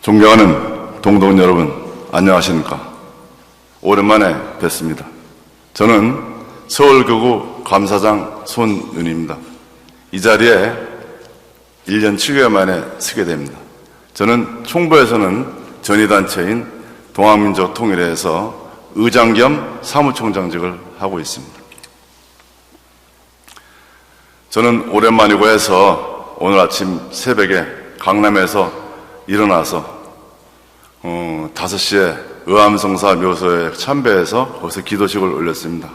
존경하는 동독 여러분, 안녕하십니까? 오랜만에 뵙습니다. 저는 서울교구 감사장 손윤희입니다. 이 자리에 1년 7개월 만에 서게 됩니다. 저는 총부에서는 전위단체인 동아민족 통일회에서 의장 겸 사무총장직을 하고 있습니다. 저는 오랜만이고 해서 오늘 아침 새벽에 강남에서 일어나서 5시에 의암성사 묘소에 참배해서 거기서 기도식을 올렸습니다.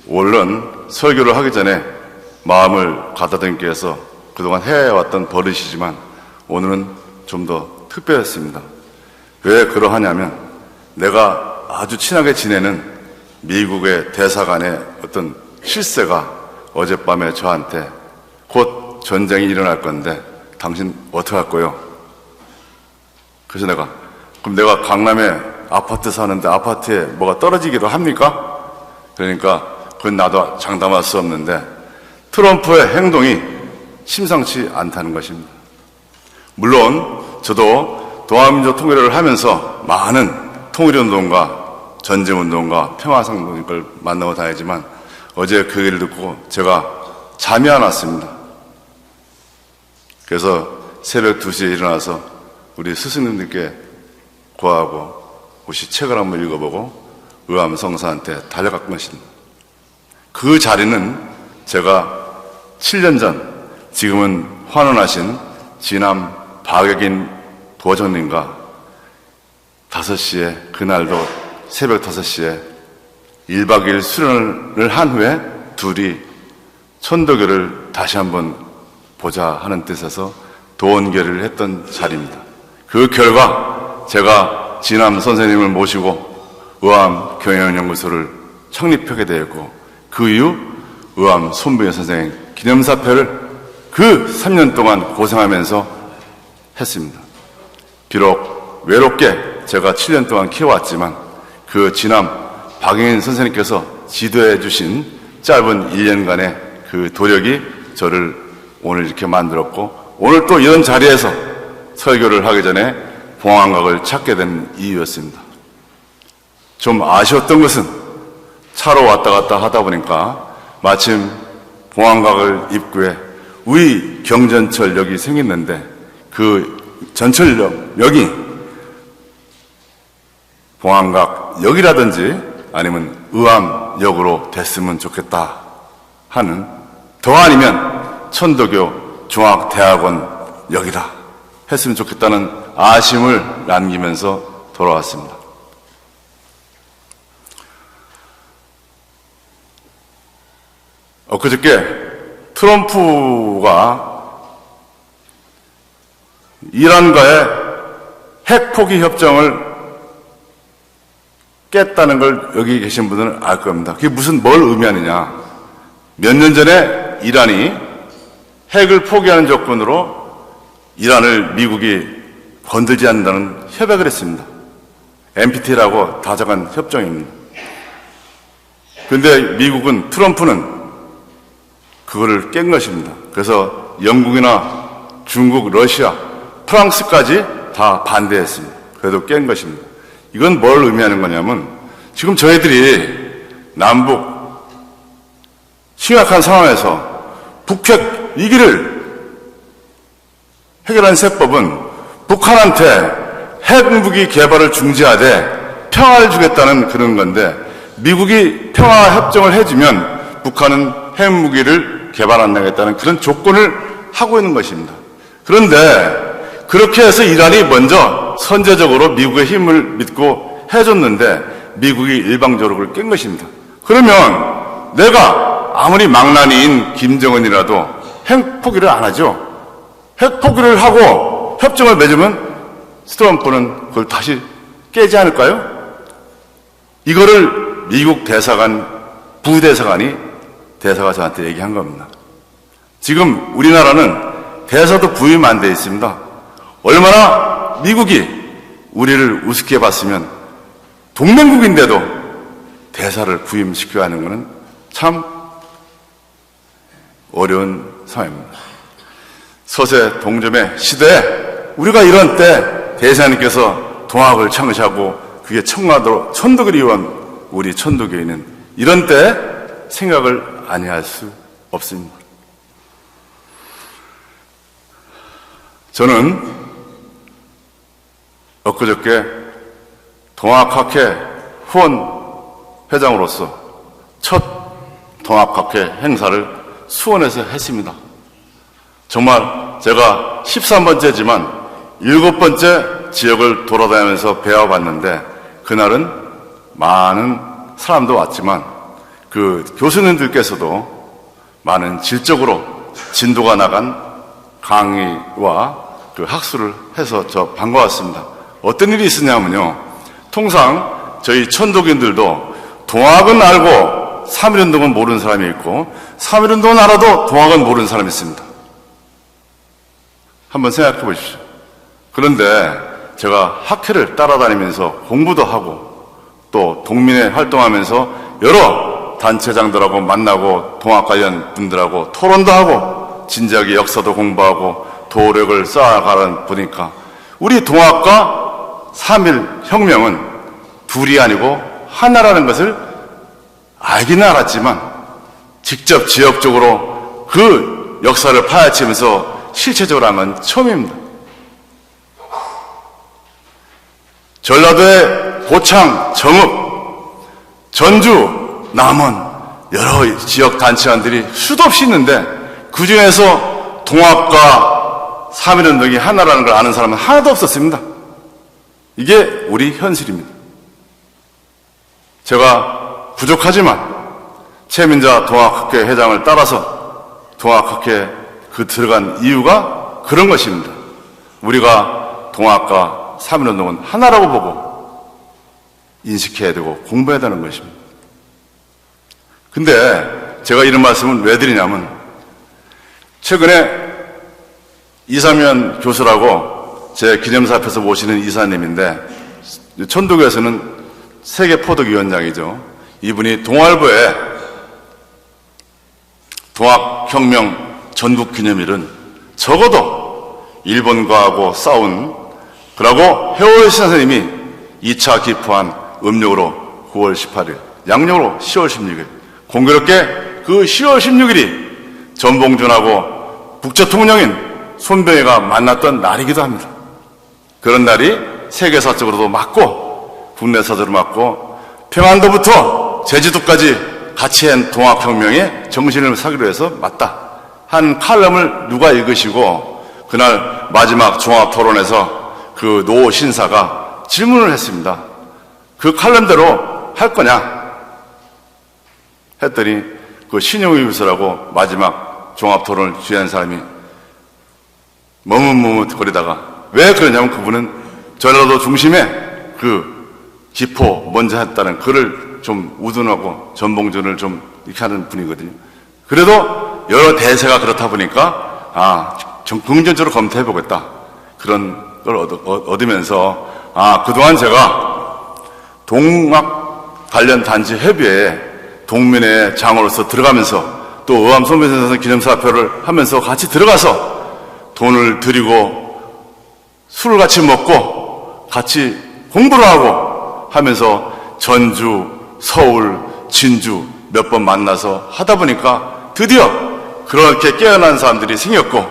얼른 설교를 하기 전에 마음을 가다듬기 위해서 그동안 해왔던 버릇이지만 오늘은 좀 더 특별했습니다. 왜 그러하냐면 내가 아주 친하게 지내는 미국의 대사관의 어떤 실세가 어젯밤에 저한테 곧 전쟁이 일어날 건데 당신 어떻게 할 거요? 그래서 그럼 내가 강남에 아파트 사는데 아파트에 뭐가 떨어지기도 합니까? 그러니까 그건 나도 장담할 수 없는데 트럼프의 행동이 심상치 않다는 것입니다. 물론 저도 동아민족 통일을 하면서 많은 통일운동가, 전쟁운동가, 평화상동을 만나고 다니지만 어제 그 얘기를 듣고 제가 잠이 안 왔습니다. 그래서 새벽 2시에 일어나서 우리 스승님들께 구하고 혹시 책을 한번 읽어보고 의암성사한테 달려갔던 것입니다. 그 자리는 제가 7년 전 지금은 환원하신 진암 박혁인 부원장님과 5시에 그날도 새벽 5시에 1박 2일 수련을 한 후에 둘이 천도교를 다시 한번 보자 하는 뜻에서 도원결의를 했던 자리입니다. 그 결과 제가 진암 선생님을 모시고 의암경영연구소를 창립하게 되었고 그 이후 의암 손부현 선생 기념사표를 그 3년 동안 고생하면서 했습니다. 비록 외롭게 제가 7년 동안 키워왔지만 그 진암 박영인 선생님께서 지도해 주신 짧은 1년간의 그 도력이 저를 오늘 이렇게 만들었고 오늘 또 이런 자리에서 설교를 하기 전에 봉황각을 찾게 된 이유였습니다. 좀 아쉬웠던 것은 차로 왔다 갔다 하다 보니까 마침 봉황각을 입구에 우리 경전철역이 생겼는데 그 전철역이 봉황각역이라든지 아니면 의암역으로 됐으면 좋겠다 하는, 더 아니면 천도교 중앙대학원역이다 했으면 좋겠다는 아쉬움을 남기면서 돌아왔습니다. 엊그저께 트럼프가 이란과의 핵 포기 협정을 깼다는 걸 여기 계신 분들은 알 겁니다. 그게 뭘 의미하느냐. 몇 년 전에 이란이 핵을 포기하는 조건으로 이란을 미국이 건들지 않는다는 협약을 했습니다. NPT라고 다정한 협정입니다. 그런데 미국은, 트럼프는 그거를 깬 것입니다. 그래서 영국이나 중국, 러시아, 프랑스까지 다 반대했습니다. 그래도 깬 것입니다. 이건 뭘 의미하는 거냐면 지금 저희들이 남북 심각한 상황에서 북핵 위기를 해결한 세법은 북한한테 핵무기 개발을 중지하되 평화를 주겠다는 그런 건데 미국이 평화협정을 해주면 북한은 핵무기를 개발 안 하겠다는 그런 조건을 하고 있는 것입니다. 그런데 그렇게 해서 이란이 먼저 선제적으로 미국의 힘을 믿고 해줬는데 미국이 일방적으로 그걸 깬 것입니다. 그러면 내가 아무리 망나니인 김정은이라도 핵 포기를 안 하죠. 핵 포기를 하고 협정을 맺으면 트럼프는 그걸 다시 깨지 않을까요? 이거를 미국 대사관, 부대사관이 대사가 저한테 얘기한 겁니다. 지금 우리나라는 대사도 부임 안 돼 있습니다. 얼마나 미국이 우리를 우습게 봤으면 동맹국인데도 대사를 부임시켜야 하는 것은 참 어려운 상황입니다. 서세 동점의 시대에 우리가 이런 때 대사님께서 동학을 창시하고 그게 청와대로 천도교를 이루한 우리 천도교인은 이런 때 생각을 아니할 수 없습니다. 저는 엊그저께 동학학회 후원 회장으로서 첫 동학학회 행사를 수원에서 했습니다. 정말 제가 13번째지만 7번째 지역을 돌아다니면서 배워봤는데 그날은 많은 사람도 왔지만 그 교수님들께서도 많은 질적으로 진도가 나간 강의와 그 학술을 해서 저 반가웠습니다. 어떤 일이 있었냐면요. 통상 저희 천도교인들도 동학은 알고 3.1운동은 모르는 사람이 있고 3.1운동은 알아도 동학은 모르는 사람이 있습니다. 한번 생각해 보십시오. 그런데 제가 학회를 따라다니면서 공부도 하고 또 동민회 활동하면서 여러 단체장들하고 만나고 동학 관련 분들하고 토론도 하고 진지하게 역사도 공부하고 도력을 쌓아가는 보니까 우리 동학과 3.1 혁명은 둘이 아니고 하나라는 것을 알기는 알았지만 직접 지역적으로 그 역사를 파헤치면서 실체적으로 한 건 처음입니다. 전라도의 고창, 정읍, 전주, 남원 여러 지역 단체원들이 수도 없이 있는데 그 중에서 동학과 3.1운동이 하나라는 걸 아는 사람은 하나도 없었습니다. 이게 우리 현실입니다. 제가 부족하지만 최민자 동학학회 회장을 따라서 동학학회 그 들어간 이유가 그런 것입니다. 우리가 동학과 3.1운동은 하나라고 보고 인식해야 되고 공부해야 되는 것입니다. 근데 제가 이런 말씀을 왜 드리냐면 최근에 이삼현 교수라고 제 기념사 앞에서 모시는 이사님인데 천도교에서는 세계 포독위원장이죠. 이분이 동아일보에 동학혁명 전국기념일은 적어도 일본과하고 싸운 그러고 해월 선생님이 2차 기포한 음력으로 9월 18일, 양력으로 10월 16일 공교롭게 그 10월 16일이 전봉준하고 국제통령인 손병희가 만났던 날이기도 합니다. 그런 날이 세계사적으로도 맞고 국내사적으로 맞고 평안도부터 제주도까지 같이 한 동학혁명의 정신을 사기로 해서 맞다 한 칼럼을 누가 읽으시고 그날 마지막 종합토론에서 그 노 신사가 질문을 했습니다. 그 칼럼대로 할 거냐 했더니 그 신용희 교수라고 마지막 종합토론을 주재한 사람이 머뭇머뭇거리다가 왜 그러냐면 그분은 전라도 중심에 그 기포 먼저 했다는 글을 좀 우둔하고 전봉준을 좀 이렇게 하는 분이거든요. 그래도 여러 대세가 그렇다 보니까 좀 긍정적으로 검토해 보겠다 그런 걸 얻으면서 그동안 제가 동학 관련 단체 협의회에 동민회 장으로서 들어가면서 또 의암 송변선 기념사표를 하면서 같이 들어가서 돈을 드리고 술을 같이 먹고 같이 공부를 하고 하면서 전주, 서울, 진주 몇 번 만나서 하다 보니까 드디어 그렇게 깨어난 사람들이 생겼고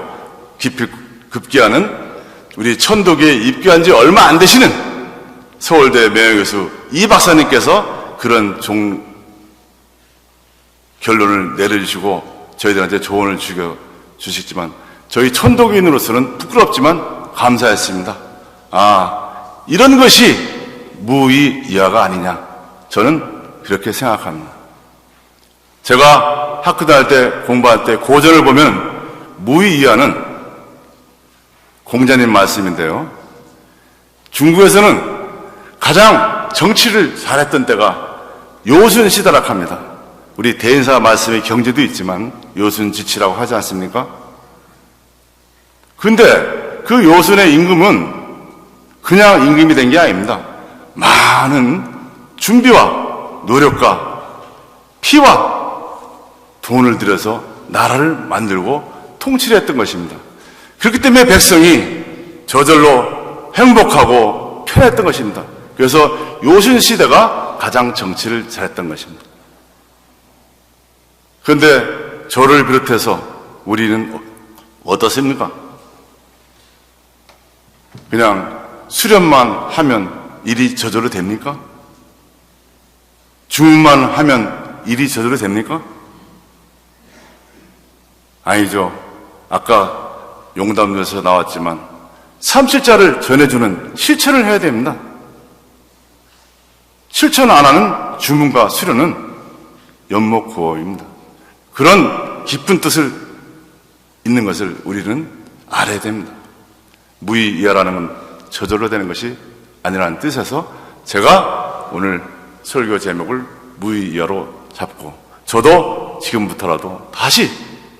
급기야는 우리 천도교에 입교한 지 얼마 안 되시는 서울대 명예교수 이 박사님께서 그런 결론을 내려주시고 저희들한테 조언을 주시지만 저희 천도교인으로서는 부끄럽지만 감사했습니다. 이런 것이 무의이하가 아니냐 저는 그렇게 생각합니다. 제가 학교 다닐 때 공부할 때 고전을 보면 무의이하는 공자님 말씀인데요. 중국에서는 가장 정치를 잘했던 때가 요순시대라고 합니다. 우리 대인사 말씀의 경제도 있지만 요순지치라고 하지 않습니까? 근데 그 요순의 임금은 그냥 임금이 된 게 아닙니다. 많은 준비와 노력과 피와 돈을 들여서 나라를 만들고 통치를 했던 것입니다. 그렇기 때문에 백성이 저절로 행복하고 편했던 것입니다. 그래서 요신 시대가 가장 정치를 잘했던 것입니다. 그런데 저를 비롯해서 우리는 어떻습니까? 그냥 수련만 하면 일이 저절로 됩니까? 주문만 하면 일이 저절로 됩니까? 아니죠. 아까 용담에서 나왔지만 삼실자를 전해주는 실천을 해야 됩니다. 실천 안 하는 주문과 수련은 연목구호입니다. 그런 깊은 뜻을 있는 것을 우리는 알아야 됩니다. 무의이하라는 건 저절로 되는 것이 아니라는 뜻에서 제가 오늘 설교 제목을 무의이하로 잡고 저도 지금부터라도 다시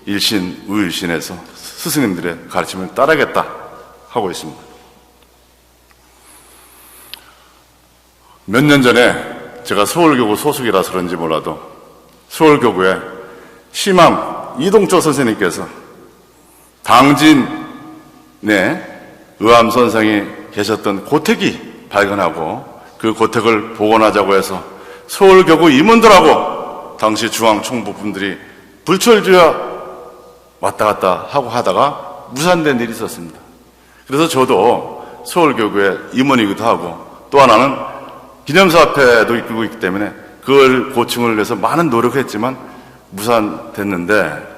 일신, 우일신에서 스승님들의 가르침을 따르겠다 하고 있습니다. 몇 년 전에 제가 서울교구 소속이라서 그런지 몰라도 서울교구에 심암 이동조 선생님께서 당진의 의암선생이 계셨던 고택이 발견하고 그 고택을 복원하자고 해서 서울교구 임원들하고 당시 중앙총무분들이 불철주야 왔다 갔다 하고 하다가 무산된 일이 있었습니다. 그래서 저도 서울교구의 임원이기도 하고 또 하나는 기념사업회도 이끌고 있기 때문에 그걸 고충을 위해서 많은 노력을 했지만 무산됐는데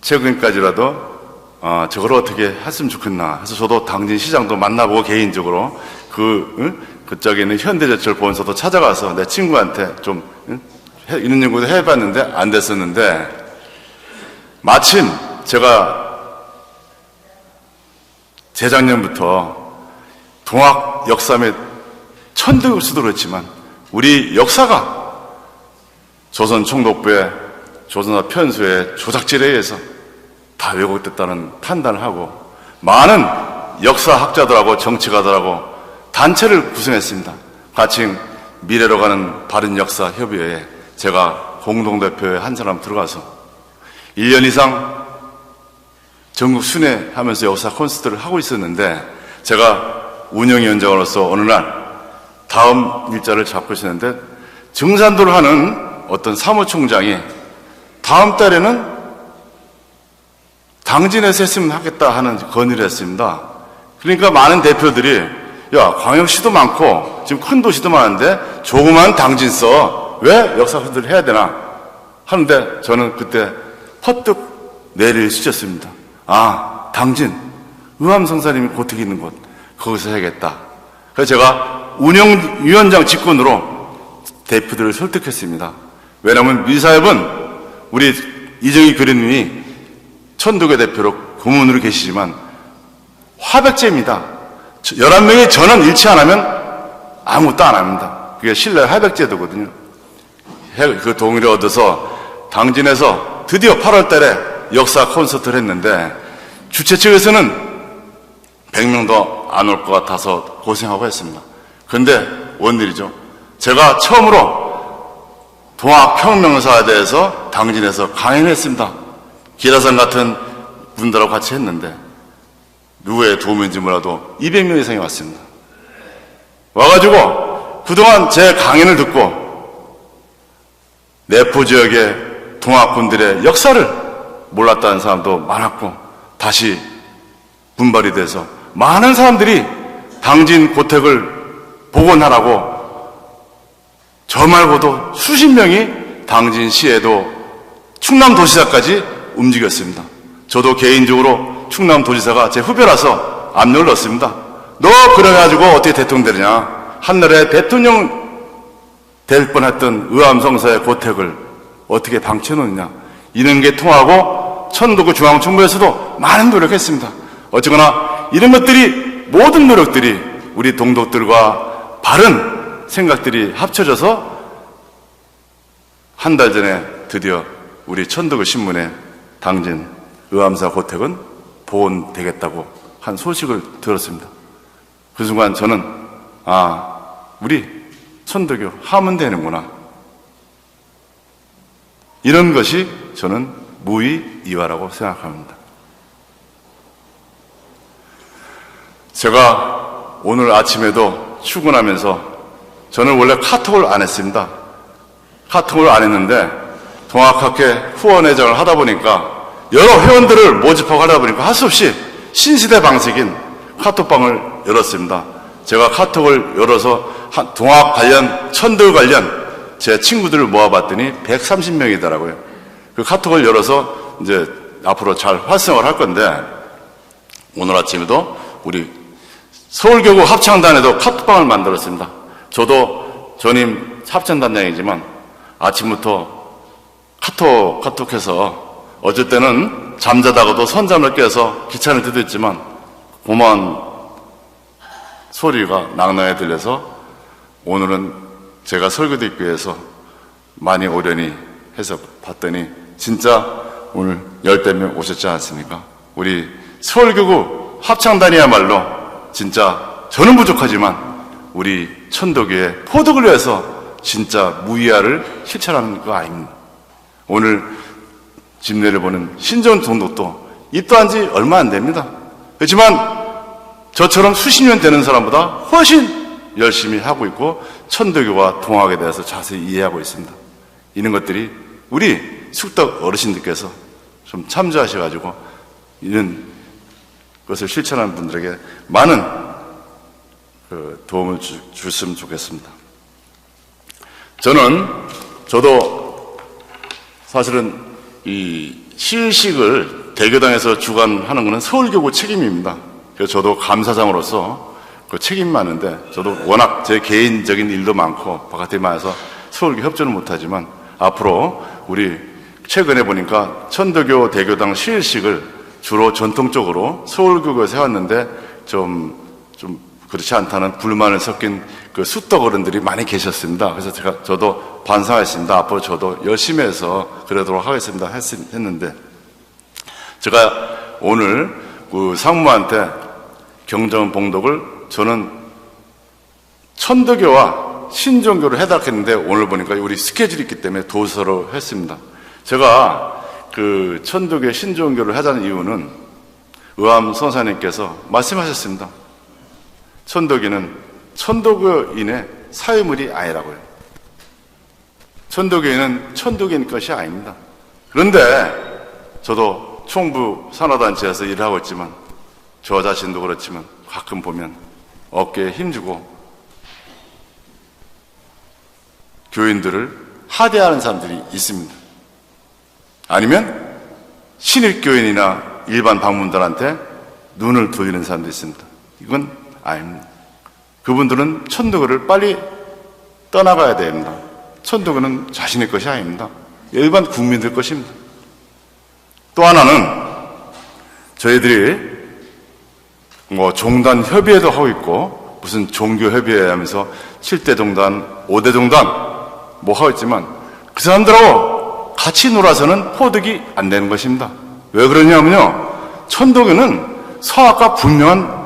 최근까지라도 저걸 어떻게 했으면 좋겠나 해서 저도 당진 시장도 만나보고 개인적으로 그쪽에 있는 현대제철 본사도 찾아가서 내 친구한테 좀 이런 연구도 해봤는데 안 됐었는데 마침 제가 재작년부터 동학 역사 및 천도교 수도를 했지만 우리 역사가 조선 총독부의 조선사 편수의 조작질에 의해서 다 왜곡됐다는 판단을 하고 많은 역사학자들하고 정치가들하고 단체를 구성했습니다. 가칭 미래로 가는 바른 역사 협의회에 제가 공동대표에 한 사람 들어가서 1년 이상 전국 순회하면서 역사 콘서트를 하고 있었는데 제가 운영위원장으로서 어느 날 다음 일자를 잡고 있었는데 증산도를 하는 어떤 사무총장이 다음 달에는 당진에서 했으면 하겠다 하는 건의를 했습니다. 그러니까 많은 대표들이 야 광역시도 많고 지금 큰 도시도 많은데 조그만 당진 써 왜 역사 콘서트를 해야 되나 하는데 저는 그때 퍼뜩 뇌를 스쳤습니다. 아 당진 의암성사님이 고택이 있는 곳 거기서 해야겠다. 그래서 제가 운영위원장 직권으로 대표들을 설득했습니다. 왜냐하면 미사협은 우리 이정희 교수님이 천도교 대표로 고문으로 계시지만 화백제입니다. 11명이 전원 일치 안 하면 아무것도 안 합니다. 그게 신라 화백제도거든요. 그 동의를 얻어서 당진에서 드디어 8월 달에 역사 콘서트를 했는데 주최 측에서는 100명도 안 올 것 같아서 고생하고 했습니다. 그런데 원일이죠. 제가 처음으로 동학혁명사에 대해서 당진에서 강연을 했습니다. 기라상 같은 분들하고 같이 했는데 누구의 도움인지 몰라도 200명 이상이 왔습니다. 와가지고 그동안 제 강연을 듣고 내포 지역의 동학군들의 역사를 몰랐다는 사람도 많았고 다시 분발이 돼서 많은 사람들이 당진 고택을 복원하라고 저 말고도 수십 명이 당진시에도 충남도지사까지 움직였습니다. 저도 개인적으로 충남도지사가 제 후배라서 압력을 넣었습니다. 너 그래가지고 어떻게 대통령 되느냐. 한나라에 대통령 될 뻔했던 의암성사의 고택을 어떻게 방치해놓느냐. 이런 게 통하고 천도구 중앙정부에서도 많은 노력했습니다. 어쨌거나 이런 것들이 모든 노력들이 우리 동독들과 바른 생각들이 합쳐져서 한 달 전에 드디어 우리 천도구 신문에 당진 의암사 고택은 복원되겠다고 한 소식을 들었습니다. 그 순간 저는 우리 천도교 하면 되는구나. 이런 것이 저는 무의이화라고 생각합니다. 제가 오늘 아침에도 출근하면서 저는 원래 카톡을 안 했습니다. 카톡을 안 했는데 동학학회 후원회장을 하다 보니까 여러 회원들을 모집하고 하다 보니까 할 수 없이 신시대 방식인 카톡방을 열었습니다. 제가 카톡을 열어서 동학 관련, 천도 관련 제 친구들을 모아봤더니 130명이더라고요. 그 카톡을 열어서 이제 앞으로 잘 활성화를 할 건데, 오늘 아침에도 우리 서울교구 합창단에도 카톡방을 만들었습니다. 저도 전임 합창단장이지만 아침부터 카톡해서 어쩔 때는 잠자다가도 선잠을 깨서 기차를 듣었지만 고마운 소리가 낭낭하게 들려서 오늘은 제가 설교도 있기 위해서 많이 오려니 해서 봤더니 진짜 오늘 10대 명 오셨지 않습니까? 우리 서울교구 합창단이야말로 진짜 저는 부족하지만 우리 천도교의 포덕을 위해서 진짜 무이하를 실천하는 거 아닙니다. 오늘 집례를 보는 신전 동독도 입도한 지 얼마 안 됩니다. 그렇지만 저처럼 수십 년 되는 사람보다 훨씬 열심히 하고 있고 천도교와 동학에 대해서 자세히 이해하고 있습니다. 이런 것들이 우리 숙덕 어르신들께서 좀 참조하셔가지고 이런 것을 실천하는 분들에게 많은 도움을 줬으면 좋겠습니다. 저도 사실은 이 시의식을 대교당에서 주관하는 것은 서울교구 책임입니다. 그래서 저도 감사장으로서 그 책임 많은데, 저도 워낙 제 개인적인 일도 많고 바깥에 많아서 서울교 협조는 못하지만 앞으로 우리 최근에 보니까 천도교 대교당 시의식을 주로 전통적으로 서울교구에서 해왔는데 좀 그렇지 않다는 불만을 섞인 그 숫덕 어른들이 많이 계셨습니다. 그래서 저도 반성했습니다. 앞으로 저도 열심히 해서 그러도록 하겠습니다. 했는데, 제가 오늘 그 상무한테 경전 봉독을 저는 천도교와 신종교를 해달했는데 오늘 보니까 우리 스케줄이 있기 때문에 도서로 했습니다. 제가 그 천도교 신종교를 하자는 이유는 의암 선사님께서 말씀하셨습니다. 천도교는 천도교인의 사유물이 아니라고요. 천도교인은 천도교인 것이 아닙니다. 그런데 저도 총부 산하단체에서 일을 하고 있지만 저 자신도 그렇지만 가끔 보면 어깨에 힘주고 교인들을 하대하는 사람들이 있습니다. 아니면 신입교인이나 일반 방문들한테 눈을 돌리는 사람도 있습니다. 이건 아닙니다. 그분들은 천도교를 빨리 떠나가야 됩니다. 천도교는 자신의 것이 아닙니다. 일반 국민들 것입니다. 또 하나는 저희들이 종단 협의회도 하고 있고 무슨 종교 협의회 하면서 7대 종단, 5대 종단 하고 있지만 그 사람들하고 같이 놀아서는 포득이 안 되는 것입니다. 왜 그러냐면요, 천도교는 서학과 분명한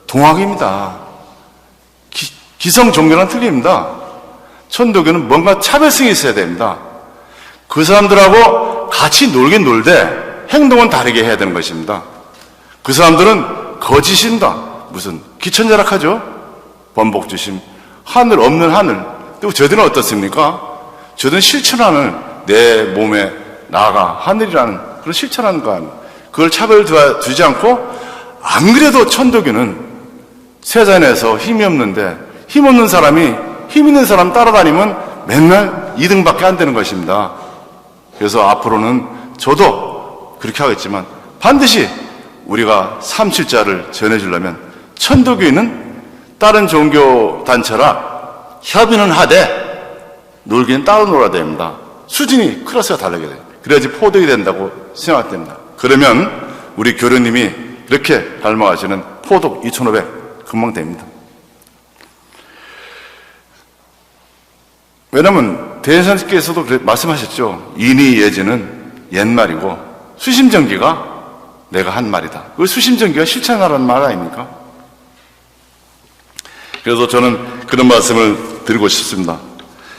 동학입니다. 기성 종교는 틀립니다. 천도교는 뭔가 차별성이 있어야 됩니다. 그 사람들하고 같이 놀긴 놀되 행동은 다르게 해야 되는 것입니다. 그 사람들은 거짓입니다. 무슨 기천자락하죠? 번복주심, 하늘 없는 하늘. 또 저들은 어떻습니까? 저들은 실천하는 내 몸에 나아가 하늘이라는 그런 실천하는 거 아닙니까? 그걸 차별 두지 않고, 안 그래도 천도교는 세상에서 힘이 없는데 힘 없는 사람이 힘 있는 사람 따라다니면 맨날 2등밖에 안 되는 것입니다. 그래서 앞으로는 저도 그렇게 하겠지만 반드시 우리가 3.7자를 전해주려면 천도교인은 다른 종교 단체라 협의는 하되 놀기는 따로 놀아야 됩니다. 수준이 클래스가 다르게 돼요. 그래야지 포덕이 된다고 생각됩니다. 그러면 우리 교련님이 이렇게 닮아가시는 포덕 2500 금방 됩니다. 왜냐하면 대선께서도 말씀하셨죠. 인이 예지는 옛말이고 수심정기가 내가 한 말이다. 그 수심정기가 실천하라는 말 아닙니까? 그래서 저는 그런 말씀을 드리고 싶습니다.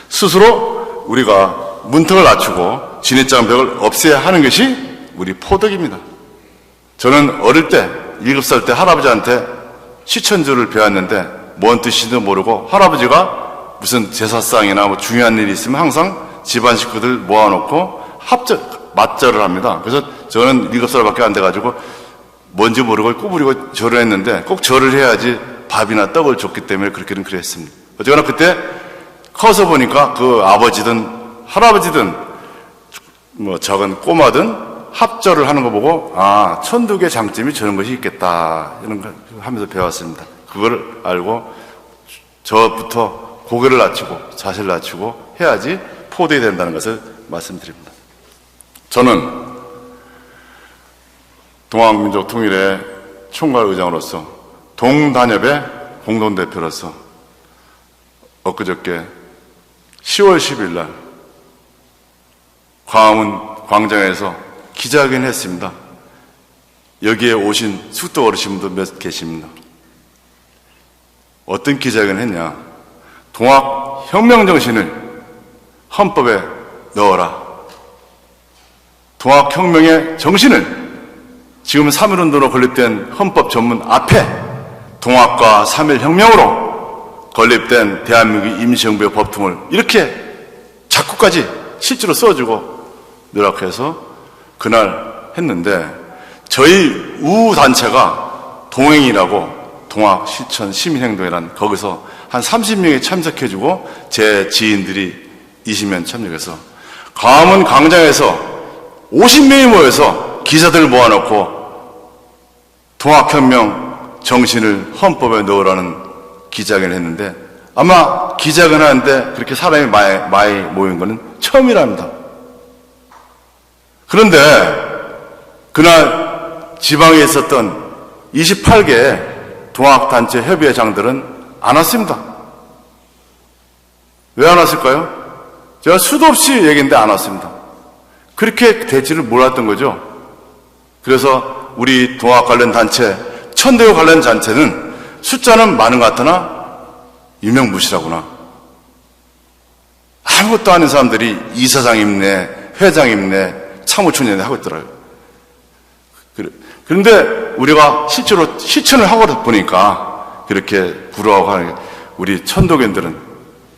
스스로 우리가 문턱을 낮추고 진입장벽을 없애야 하는 것이 우리 포덕입니다. 저는 어릴 때 7살 때 할아버지한테 시천주를 배웠는데 뭔 뜻인지도 모르고 할아버지가 무슨 제사상이나 뭐 중요한 일이 있으면 항상 집안 식구들 모아놓고 맞절을 합니다. 그래서 저는 7살밖에 안 돼가지고 뭔지 모르고 꾸부리고 절을 했는데 꼭 절을 해야지 밥이나 떡을 줬기 때문에 그렇게는 그랬습니다. 어쨌거나 그때 커서 보니까 그 아버지든 할아버지든 뭐 작은 꼬마든 합절을 하는 거 보고 아, 천독의 장점이 저런 것이 있겠다 이런 걸 하면서 배웠습니다. 그걸 알고 저부터 고개를 낮추고 자세를 낮추고 해야지 포도해야 된다는 것을 말씀드립니다. 저는 동학민족통일의 총괄의장으로서 동단협의 공동대표로서 엊그저께 10월 10일 날 광화문 광장에서 기자회견을 했습니다. 여기에 오신 숙도 어르신분도 몇 계십니다. 어떤 기자회견을 했냐? 동학 혁명 정신을 헌법에 넣어라. 동학 혁명의 정신을 지금 3.1운동으로 건립된 헌법 전문 앞에 동학과 3.1 혁명으로 건립된 대한민국 임시정부의 법통을 이렇게 자꾸까지 실제로 써주고 노력해서 그날 했는데 저희 우단체가 동행이라고 동학 실천 시민행동이란 거기서 한 30명이 참석해주고 제 지인들이 20명 참석해서 광화문 광장에서 50명이 모여서 기자들 모아놓고 동학혁명 정신을 헌법에 넣으라는 기자회견을 했는데 아마 기자회견 하는데 그렇게 사람이 많이 모인 것은 처음이랍니다. 그런데 그날 지방에 있었던 28개 동학단체 협의회장들은 안 왔습니다. 왜 안 왔을까요? 제가 수도 없이 얘기했는데 안 왔습니다. 그렇게 될지를 몰랐던 거죠. 그래서 우리 동학 관련 단체, 천대교 관련 단체는 숫자는 많은 것 같으나 유명무실하구나. 아무것도 아닌 사람들이 이사장임내, 회장임내, 사무총장임내 하고 있더라고요. 그런데 우리가 실제로 실천을 하고 보니까 그렇게 부러워하고 하는 게 우리 천도교인들은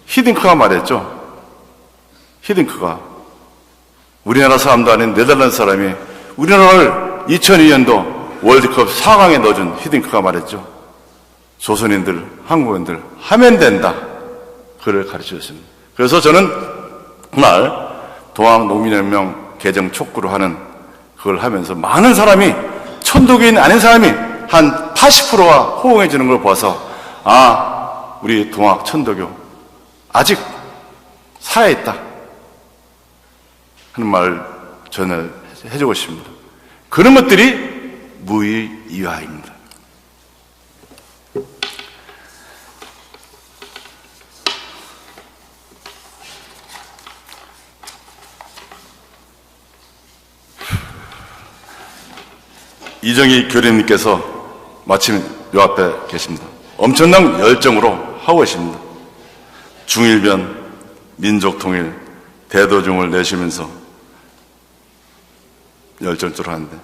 히딩크가 말했죠. 히딩크가 우리나라 사람도 아닌 네덜란드 사람이 우리나라를 2002년도 월드컵 4강에 넣어준 히딩크가 말했죠. 조선인들, 한국인들 하면 된다. 그를 가르쳐줬습니다. 그래서 저는 그날 동학농민혁명 개정 촉구로 하는 그걸 하면서 많은 사람이 천도교인 아닌 사람이 한 80%가 호응해 주는 걸 봐서 아, 우리 동학 천도교 아직 살아있다 하는 말을 전을 해주고 싶습니다. 그런 것들이 무의이화입니다. 이정희 교수님께서 마침 요 앞에 계십니다. 엄청난 열정으로 하고 계십니다. 중일변, 민족통일, 대도중을 내시면서 열정적으로 하는데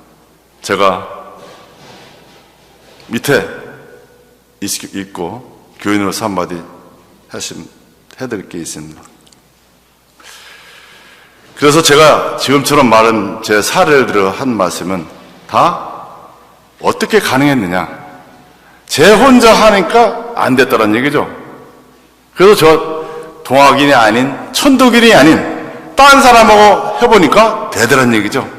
제가 밑에 있고 교인으로서 한마디 해드릴 게 있습니다. 그래서 제가 지금처럼 말한 제 사례를 들어 한 말씀은 다 어떻게 가능했느냐. 제 혼자 하니까 안 됐다는 얘기죠. 그래서 저 동학인이 아닌 천도교인이 아닌 딴 사람하고 해보니까 되더란 얘기죠.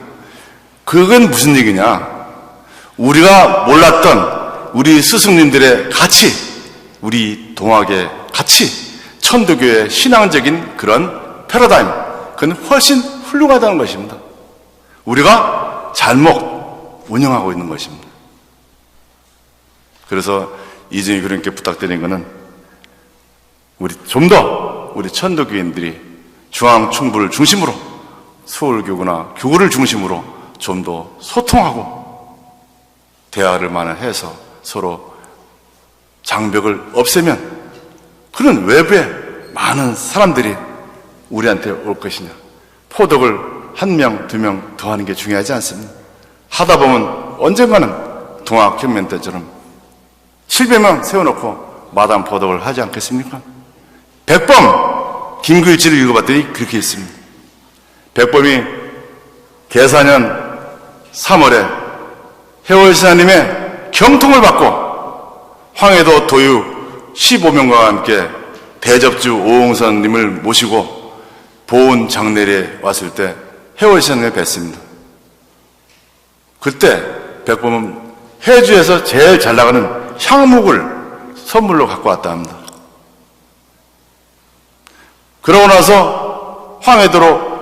그건 무슨 얘기냐. 우리가 몰랐던 우리 스승님들의 가치, 우리 동학의 가치, 천도교의 신앙적인 그런 패러다임, 그건 훨씬 훌륭하다는 것입니다. 우리가 잘못 운영하고 있는 것입니다. 그래서 이정희 교수님께 부탁드린 것은 우리 좀 더 우리 천도교인들이 중앙충부를 중심으로 서울교구나 교구를 중심으로 좀 더 소통하고 대화를 많이 해서 서로 장벽을 없애면 그런 외부에 많은 사람들이 우리한테 올 것이냐. 포덕을 한 명, 두 명 더 하는 게 중요하지 않습니다. 하다 보면 언젠가는 동학혁명 때처럼 700명 세워놓고 마담 포독을 하지 않겠습니까? 백범 김구일지를 읽어봤더니 그렇게 있습니다. 백범이 계사년 3월에 해월신하님의 경통을 받고 황해도 도유 15명과 함께 대접주 오홍선님을 모시고 보은 장례리에 왔을 때 해월신하님을 뵀습니다. 그때 백범은 해주에서 제일 잘 나가는 향목을 선물로 갖고 왔다 합니다. 그러고 나서 황해도로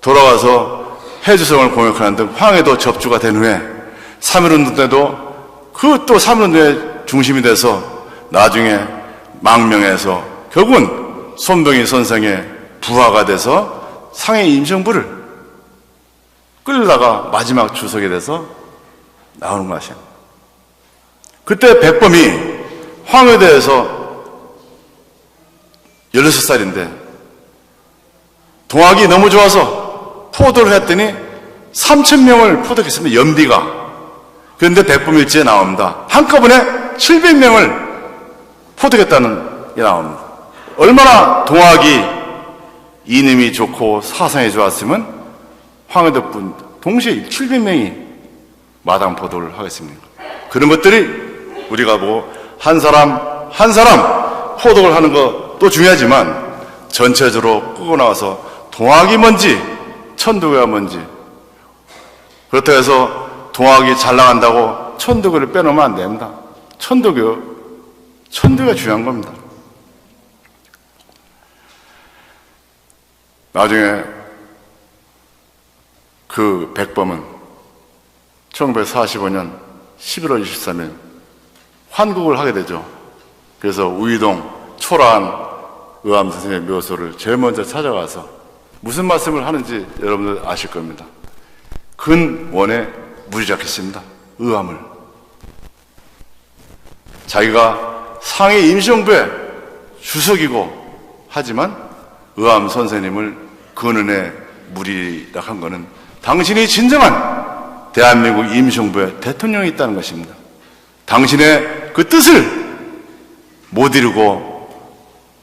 돌아와서 해주성을 공격하는 등 황해도 접주가 된 후에 3.1운동 때도 그 또 3.1운동의 중심이 돼서 나중에 망명해서 결국은 손병희 선생의 부하가 돼서 상해 임정부를 끌다가 마지막 주석이 돼서 나오는 것이에요. 그때 백범이 황해도에서 16살인데 동학이 너무 좋아서 포도를 했더니 3,000명을 포독했습니다. 연비가. 그런데 백범일지에 나옵니다. 한꺼번에 700명을 포독했다는 게 나옵니다. 얼마나 동학이 이념이 좋고 사상이 좋았으면 황해도뿐 동시에 700명이 마당 포독을 하겠습니까? 그런 것들이 우리가 뭐 한 사람 한 사람 포독을 하는 것도 중요하지만 전체적으로 끄고 나와서 동학이 뭔지 천도교가 뭔지, 그렇다고 해서 동학이 잘 나간다고 천도교를 빼놓으면 안 됩니다. 천도교가 중요한 겁니다. 나중에 그 백범은 1945년 11월 23일 환국을 하게 되죠. 그래서 우이동 초라한 의암 선생님의 묘소를 제일 먼저 찾아가서 무슨 말씀을 하는지 여러분들 아실 겁니다. 근원에 무지작했습니다. 의암을. 자기가 상해 임시정부의 주석이고 하지만 의암 선생님을 근원에 무리라 한 것은 당신이 진정한 대한민국 임시정부의 대통령이 있다는 것입니다. 당신의 그 뜻을 못 이루고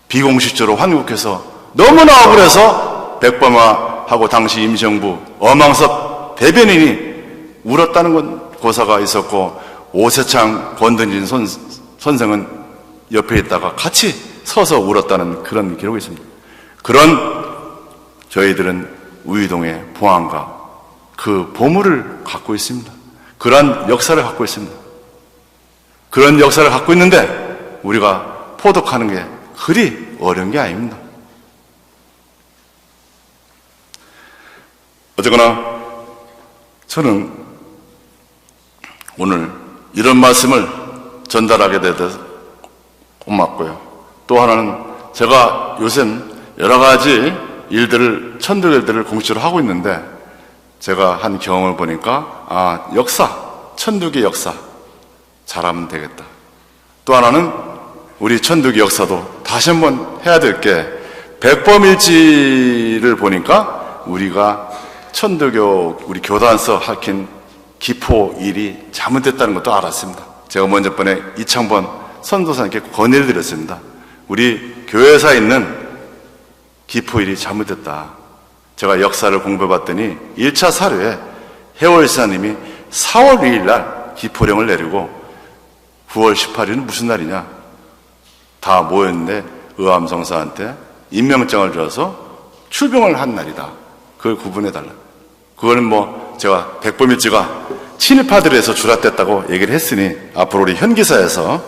비공식적으로 환국해서 너무나 억울해서 백범아하고 당시 임시정부 엄황섭 대변인이 울었다는 건 고사가 있었고, 오세창 권든진 선생은 옆에 있다가 같이 서서 울었다는 그런 기록이 있습니다. 그런 저희들은 우이동의 봉황과 그 보물을 갖고 있습니다. 그런 역사를 갖고 있습니다. 그런 역사를 갖고 있는데 우리가 포독하는 게 그리 어려운 게 아닙니다. 어쨌거나 저는 오늘 이런 말씀을 전달하게 돼서 고맙고요. 또 하나는 제가 요새 여러 가지 일들을, 천도 일들을 공식적으로 하고 있는데 제가 한 경험을 보니까 역사, 천도교 역사 잘하면 되겠다. 또 하나는 우리 천도교 역사도 다시 한번 해야 될 게, 백범일지를 보니까 우리가 천도교 우리 교단서 밝힌 기포 일이 잘못됐다는 것도 알았습니다. 제가 먼저 번에 이창번 선도사님께 건의를 드렸습니다. 우리 교회사에 있는 기포 일이 잘못됐다. 제가 역사를 공부해봤더니 1차 사료에 해월시사님이 4월 2일 날 기포령을 내리고 9월 18일은 무슨 날이냐? 다 모였는데 의암성사한테 임명장을 줘서 출병을 한 날이다. 그걸 구분해달라. 그거는 뭐 제가 백범일지가 친일파들에서 주랍됐다고 얘기를 했으니 앞으로 우리 현기사에서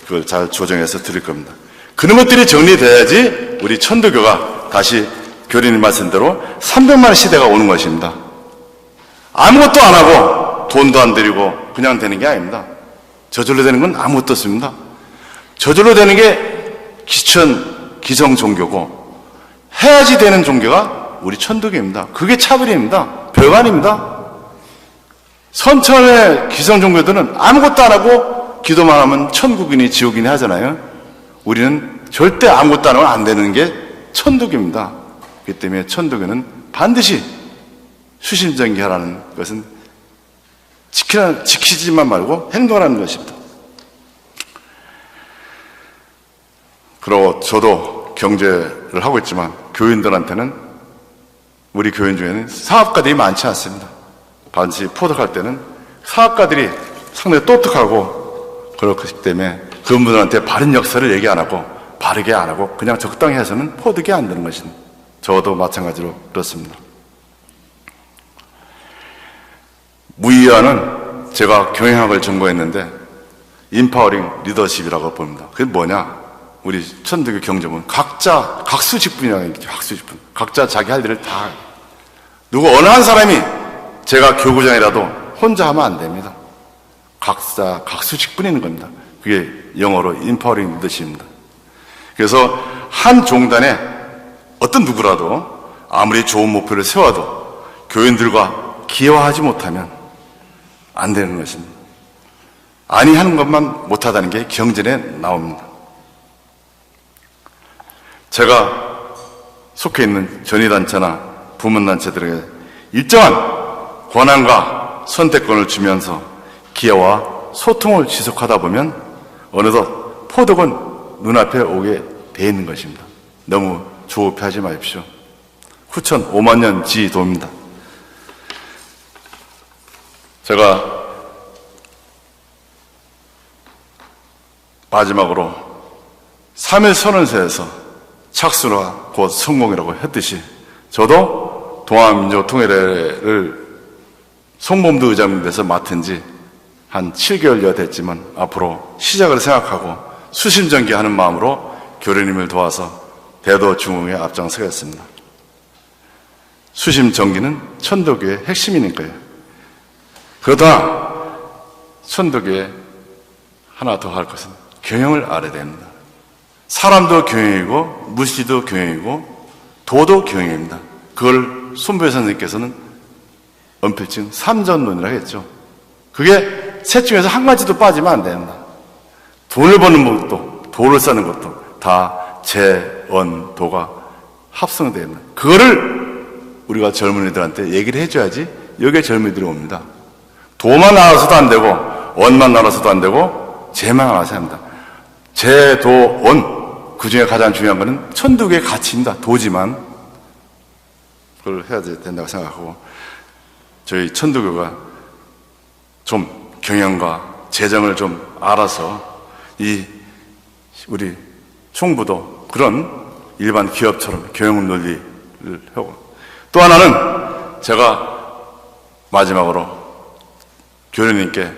그걸 잘 조정해서 드릴 겁니다. 그런 것들이 정리돼야지 우리 천도교가 다시 교리님 말씀대로 300만 시대가 오는 것입니다. 아무것도 안 하고 돈도 안 들이고 그냥 되는 게 아닙니다. 저절로 되는 건 아무것도 없습니다. 저절로 되는 게 기성 종교고 해야지 되는 종교가 우리 천도교입니다. 그게 차별입니다. 별거 아닙니다. 선천의 기성 종교들은 아무것도 안 하고 기도만 하면 천국이니 지옥이니 하잖아요. 우리는 절대 아무것도 안 하면 안 되는 게 천도교입니다. 그렇기 때문에 천도교는 반드시 수심정기하라는 것은 지키지만 말고 행동하는 것입니다. 그리고 저도 경제를 하고 있지만 교인들한테는, 우리 교인 중에는 사업가들이 많지 않습니다. 반드시 포덕할 때는 사업가들이 상당히 똑똑하고 그렇기 때문에 그분들한테 바른 역사를 얘기 안 하고 바르게 안 하고 그냥 적당히 해서는 포덕이 안 되는 것입니다. 저도 마찬가지로 그렇습니다. 무의화는 제가 경영학을 전공했는데 인파워링 리더십이라고 봅니다. 그게 뭐냐? 우리 천도교 경전은 각자 각수직분이라는 얘기죠. 각수직분. 각자 자기 할 일을 다, 누구 어느 한 사람이 제가 교구장이라도 혼자 하면 안 됩니다. 각자 각수직분이는 겁니다. 그게 영어로 인파워링 리더십입니다. 그래서 한 종단에 어떤 누구라도 아무리 좋은 목표를 세워도 교인들과 기여하지 못하면 안 되는 것입니다. 아니 하는 것만 못하다는 게 경전에 나옵니다. 제가 속해 있는 전위단체나 부문단체들에게 일정한 권한과 선택권을 주면서 기여와 소통을 지속하다 보면 어느덧 포덕은 눈앞에 오게 돼 있는 것입니다. 너무 조급해하지 마십시오. 후천 5만 년 지도입니다. 제가 마지막으로 3일 선언서에서 착수가 곧 성공이라고 했듯이 저도 동아민족통일회를 송범도 의장님 돼서 맡은 지 한 7개월여 됐지만 앞으로 시작을 생각하고 수심전개하는 마음으로 교련님을 도와서 대도 중흥에 앞장서겠습니다. 수심전기는 천도교의 핵심이니까요. 그러나 천도교에 하나 더 할 것은 경영을 알아야 됩니다. 사람도 경영이고 무시도 경영이고 도도 경영입니다. 그걸 손부회 선생님께서는 언필칭 삼전론이라고 했죠. 그게 셋 중에서 한 가지도 빠지면 안 됩니다. 돈을 버는 것도 도를 쌓는 것도 다 재원도가 합성되어 있는, 그거를 우리가 젊은이들한테 얘기를 해줘야지 여기에 젊은이들이 옵니다. 도만 알아서도 안 되고 원만 알아서도 안 되고 재만 알아서 합니다. 재, 도, 원, 그 중에 가장 중요한 것은 천도교의 가치입니다. 도지만 그걸 해야 된다고 생각하고, 저희 천도교가 좀 경영과 재정을 좀 알아서 우리 총부도 그런 일반 기업처럼 경영 논리를 하고, 또 하나는 제가 마지막으로 교련님께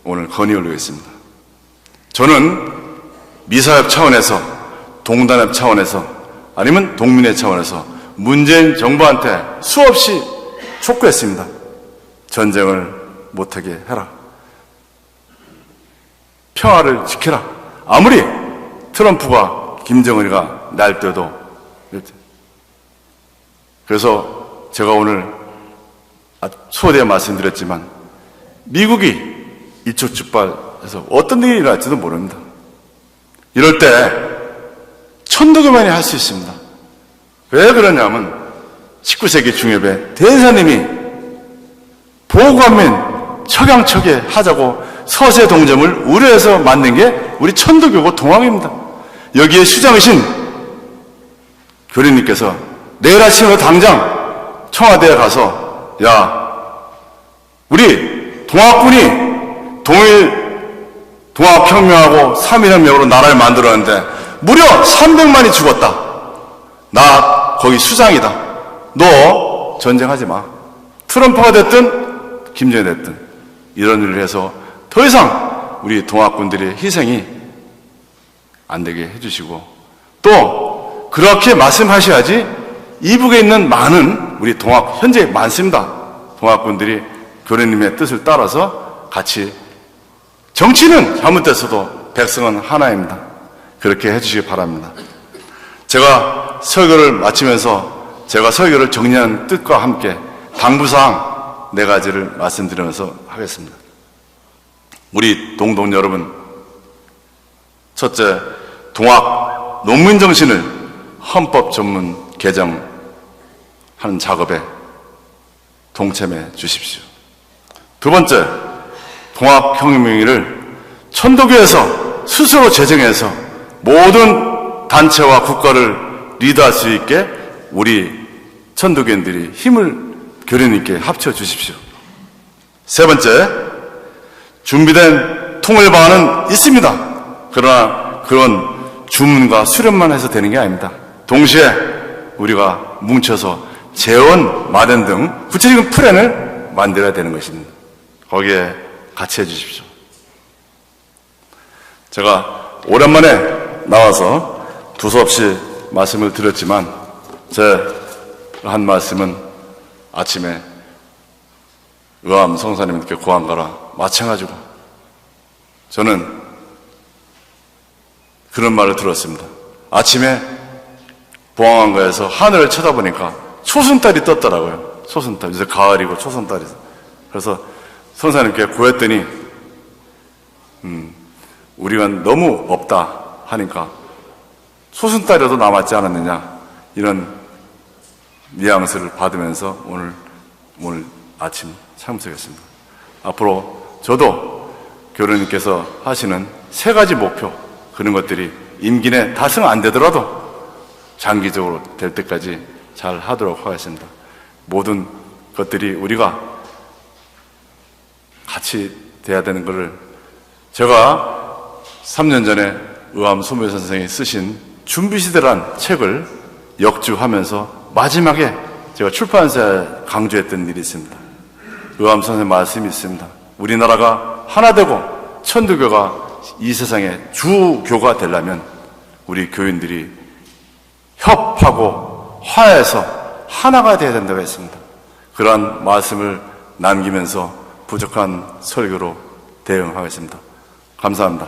오늘 건의 올리겠습니다. 저는 미사협 차원에서, 동단협 차원에서, 아니면 동민회 차원에서 문재인 정부한테 수없이 촉구했습니다. 전쟁을 못하게 해라. 평화를 지켜라. 아무리 트럼프가 김정은이가 날뛰어도. 그래서 제가 오늘 소대에 말씀드렸지만 미국이 일촉즉발해서 어떤 일이 일어날지도 모릅니다. 이럴 때 천도교만이 할 수 있습니다. 왜 그러냐면 19세기 중엽에 대사님이 보호관민 척양척에 하자고 서세동점을 우려해서 만든 게 우리 천도교고 동학입니다. 여기에 수장이신 교리님께서 내일 아침으로 당장 청와대에 가서, 야, 우리 동학군이 동학혁명하고 3.1혁명으로 나라를 만들었는데 무려 300만이 죽었다. 나 거기 수장이다. 너 전쟁하지 마. 트럼프가 됐든 김정일이 됐든 이런 일을 해서 더 이상 우리 동학군들의 희생이 안 되게 해주시고, 또 그렇게 말씀하셔야지 이북에 있는 많은 우리 현재 많습니다. 동학군들이 교련님의 뜻을 따라서 같이, 정치는 잘못됐어도 백성은 하나입니다. 그렇게 해주시기 바랍니다. 제가 설교를 마치면서 제가 설교를 정리한 뜻과 함께 당부사항 4가지를 말씀드리면서 하겠습니다. 우리 동독 여러분, 첫째, 동학 농민정신을 헌법 전문 개정하는 작업에 동참해 주십시오. 두 번째, 통합혁명회를 천도교에서 스스로 제정해서 모든 단체와 국가를 리드할 수 있게 우리 천도교인들이 힘을 교련 있게 합쳐주십시오. 세 번째, 준비된 통일 방안은 있습니다. 그러나 그런 주문과 수련만 해서 되는 게 아닙니다. 동시에 우리가 뭉쳐서 재원 마련 등 구체적인 플랜을 만들어야 되는 것입니다. 거기에 같이 해주십시오. 제가 오랜만에 나와서 두서없이 말씀을 드렸지만 제 한 말씀은 아침에 의암 성사님께 고한 거라 마찬가지고 저는 그런 말을 들었습니다. 아침에 보항안가에서 하늘을 쳐다보니까 초승달이 떴더라고요. 초승달. 이제 가을이고 초승달이. 그래서 성사님께 구했더니 우리가 너무 없다 하니까 초승달이라도 남았지 않았느냐 이런 뉘앙스를 받으면서 오늘 아침 참석했습니다. 앞으로 저도 교수님께서 하시는 세 가지 목표 그런 것들이 임기 내 달성 안 되더라도 장기적으로 될 때까지 잘 하도록 하겠습니다. 모든 것들이 우리가 같이 돼야 되는 것을 제가 3년 전에 의암 소묘 선생이 쓰신 준비시대란 책을 역주하면서 마지막에 제가 출판사에 강조했던 일이 있습니다. 의암 선생의 말씀이 있습니다. 우리나라가 하나 되고 천도교가 이 세상의 주교가 되려면 우리 교인들이 협하고 화해해서 하나가 되어야 된다고 했습니다. 그러한 말씀을 남기면서 부족한 설교로 대응하겠습니다. 감사합니다.